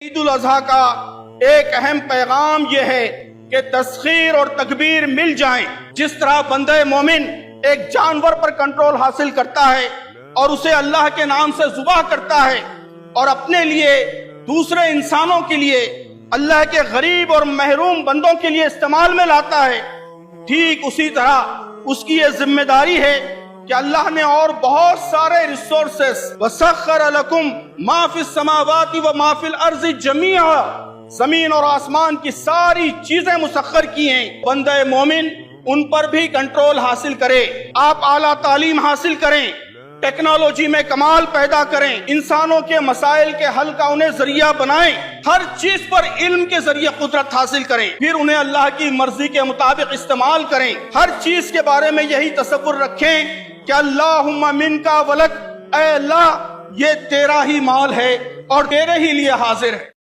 عید الاضحیٰ کا ایک اہم پیغام یہ ہے کہ تسخیر اور تکبیر مل جائیں۔ جس طرح بندہ مومن ایک جانور پر کنٹرول حاصل کرتا ہے اور اسے اللہ کے نام سے ذبح کرتا ہے اور اپنے لیے دوسرے انسانوں کے لیے اللہ کے غریب اور محروم بندوں کے لیے استعمال میں لاتا ہے، ٹھیک اسی طرح اس کی یہ ذمہ داری ہے کہ اللہ نے اور بہت سارے ریسورسز وَسَخَّرَ لَكُمْ مَا فِي السَّمَاوَاتِ وَمَا فِي الْأَرْضِ جَمِيعًا، زمین اور آسمان کی ساری چیزیں مسخر کی ہیں۔ بندہ مومن ان پر بھی کنٹرول حاصل کرے، آپ اعلیٰ تعلیم حاصل کریں، ٹیکنالوجی میں کمال پیدا کریں، انسانوں کے مسائل کے حل کا انہیں ذریعہ بنائیں، ہر چیز پر علم کے ذریعے قدرت حاصل کریں، پھر انہیں اللہ کی مرضی کے مطابق استعمال کریں۔ ہر چیز کے بارے میں یہی تصور رکھیں کہ اللہم منکا ولک، اے اللہ یہ تیرا ہی مال ہے اور تیرے ہی لیے حاضر ہے۔